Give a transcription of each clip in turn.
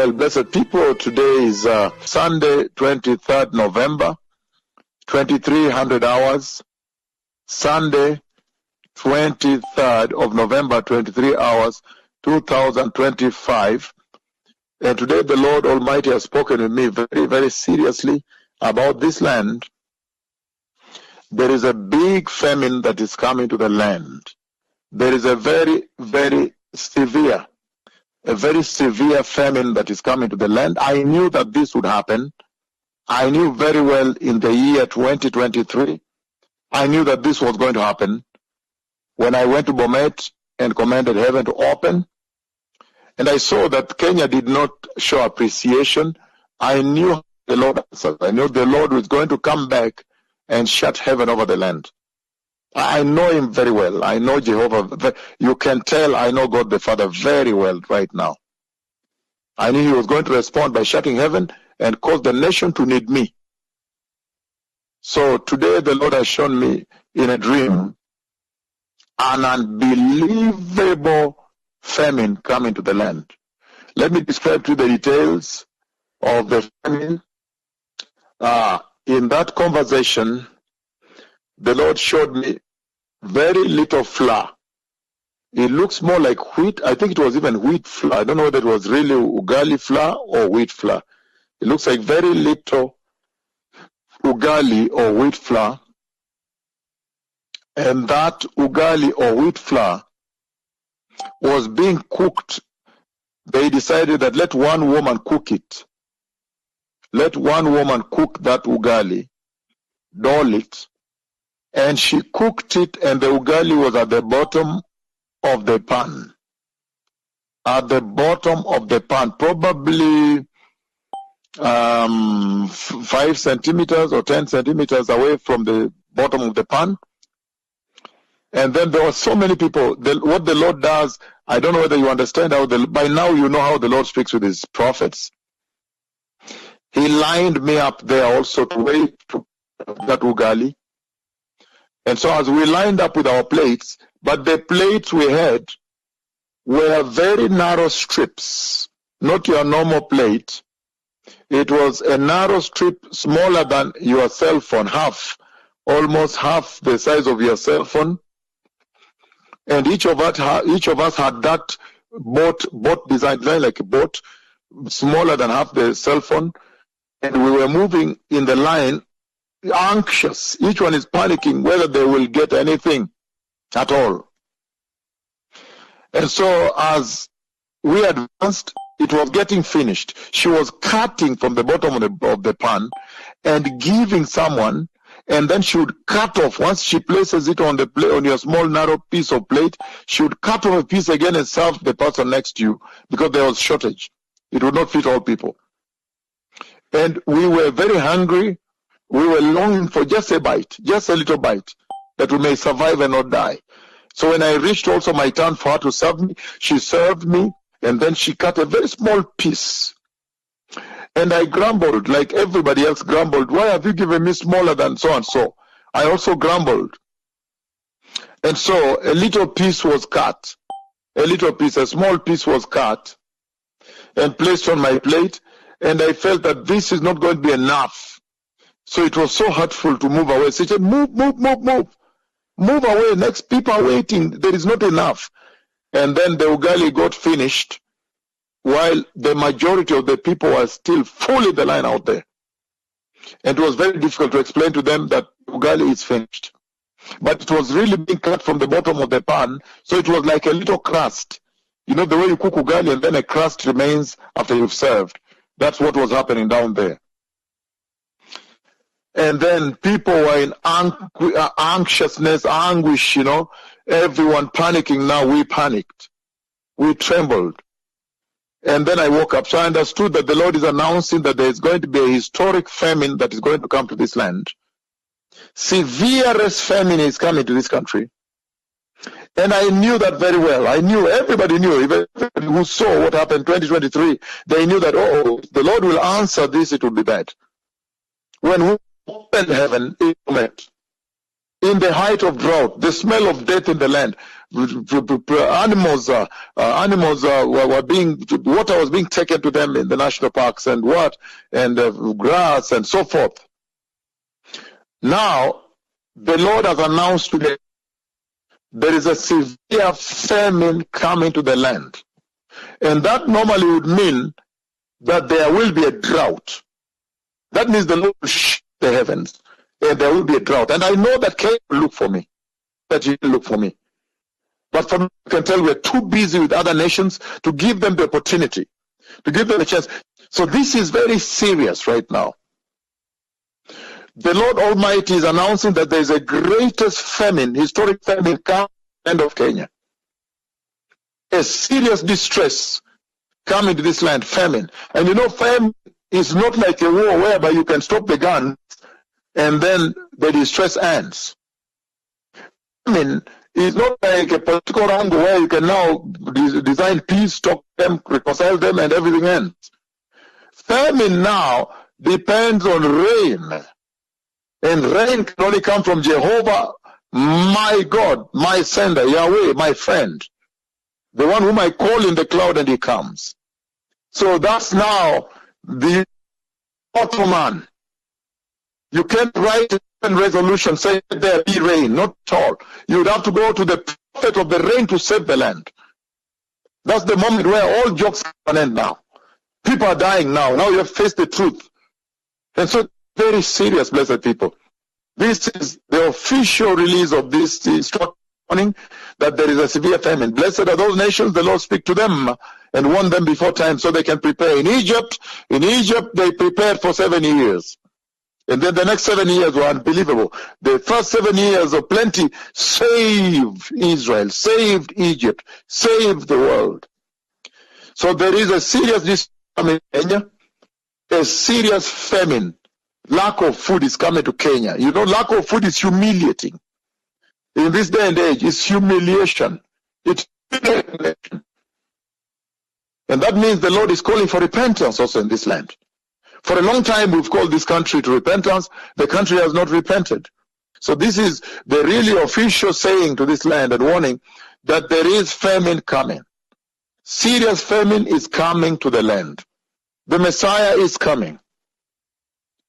Well, blessed people, today is Sunday, 23rd November, 2300 hours. Sunday, 23rd of November, 23 hours, 2025. And today the Lord Almighty has spoken to me very, very seriously about this land. There is a big famine that is coming to the land. There is a very, very severe famine that is coming to the land. I knew that this would happen. I knew very well in the year 2023. I knew that this was going to happen when I went to Bomet and commanded heaven to open. And I saw that Kenya did not show appreciation. I knew the Lord answered. I knew the Lord was going to come back and shut heaven over the land. I know him very well. I know Jehovah. You can tell I know God the Father very well right now. I knew he was going to respond by shutting heaven and cause the nation to need me. So today the Lord has shown me in a dream an unbelievable famine coming to the land. Let me describe to you the details of the famine. In that conversation, the Lord showed me very little flour. It looks more like wheat. I think it was even wheat flour. I don't know whether it was really ugali flour or wheat flour. It looks like very little ugali or wheat flour. And that ugali or wheat flour was being cooked. They decided that let one woman cook it. Let one woman cook that ugali, doll it. And she cooked it, and the ugali was at the bottom of the pan. At the bottom of the pan, probably 5 centimeters or 10 centimeters away from the bottom of the pan. And then there were so many people. What the Lord does, I don't know whether you understand how by now you know how the Lord speaks with his prophets. He lined me up there also to wait to that ugali. And so as we lined up with our plates, but the plates we had were very narrow strips, not your normal plate. It was a narrow strip smaller than your cell phone, almost half the size of your cell phone. And each of us had that boat design like a boat, smaller than half the cell phone. And we were moving in the line, anxious. Each one is panicking whether they will get anything at all. And so as we advanced, it was getting finished. She was cutting from the bottom of the pan and giving someone, and then she would cut off. Once she places it on the plate, on your small narrow piece of plate, she would cut off a piece again and serve the person next to you because there was shortage. It would not fit all people. And we were very hungry. We were longing for just a bite, just a little bite, that we may survive and not die. So when I reached also my turn for her to serve me, she served me, and then she cut a very small piece. And I grumbled, like everybody else grumbled, why have you given me smaller than so and so? I also grumbled. And so a little piece was cut. A small piece was cut and placed on my plate. And I felt that this is not going to be enough. So it was so hurtful to move away. So she said, move. Move away. Next people are waiting. There is not enough. And then the ugali got finished while the majority of the people were still fully in the line out there. And it was very difficult to explain to them that ugali is finished. But it was really being cut from the bottom of the pan. So it was like a little crust. You know the way you cook ugali and then a crust remains after you've served. That's what was happening down there. And then people were in anxiousness, anguish, everyone panicking. Now we panicked. We trembled. And then I woke up. So I understood that the Lord is announcing that there is going to be a historic famine that is going to come to this land. Severest famine is coming to this country. And I knew that very well. Everybody knew, even who saw what happened in 2023, they knew that, the Lord will answer this, it will be bad. When we opened heaven, in the height of drought, the smell of death in the land, animals were being, water was being taken to them in the national parks and grass and so forth. Now, the Lord has announced today there is a severe famine coming to the land. And that normally would mean that there will be a drought. That means the Lord will shut the heavens and there will be a drought. And I know that Kenya will look for me. That he will look for me. But from I can tell we're too busy with other nations to give them the opportunity, to give them a chance. So this is very serious right now. The Lord Almighty is announcing that there is a greatest famine, historic famine, coming to the land of Kenya. A serious distress coming to this land, famine. And you know, famine is not like a war whereby you can stop the guns and then the distress ends. Famine is not like a political angle where you can now design peace, talk them, reconcile them, and everything ends. Famine now depends on rain. And rain can only come from Jehovah, my God, my sender, Yahweh, my friend. The one whom I call in the cloud and he comes. So that's now the Ottoman. You can't write a resolution saying there be rain, not at all. You would have to go to the prophet of the rain to save the land. That's the moment where all jokes come to an end now. People are dying now. Now you have faced the truth. And so very serious, blessed people. This is the official release of this warning that there is a severe famine. Blessed are those nations, the Lord speak to them and warn them before time so they can prepare. In Egypt, they prepared for 7 years. And then the next 7 years were unbelievable. The first 7 years of plenty saved Israel, saved Egypt, saved the world. So there is a serious famine in Kenya, a serious famine. Lack of food is coming to Kenya. You know, lack of food is humiliating. In this day and age, it's humiliation. It's humiliation. And that means the Lord is calling for repentance also in this land. For a long time, we've called this country to repentance. The country has not repented. So this is the really official saying to this land and warning that there is famine coming. Serious famine is coming to the land. The Messiah is coming.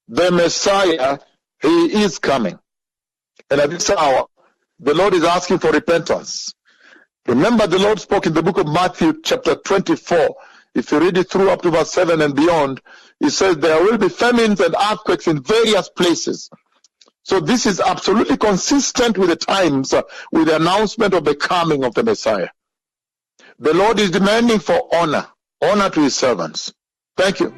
The Messiah, he is coming. And at this hour, the Lord is asking for repentance. Remember, the Lord spoke in the book of Matthew chapter 24. If you read it through up to verse 7 and beyond, he says there will be famines and earthquakes in various places. So this is absolutely consistent with the times, with the announcement of the coming of the Messiah. The Lord is demanding for honor to his servants. Thank you.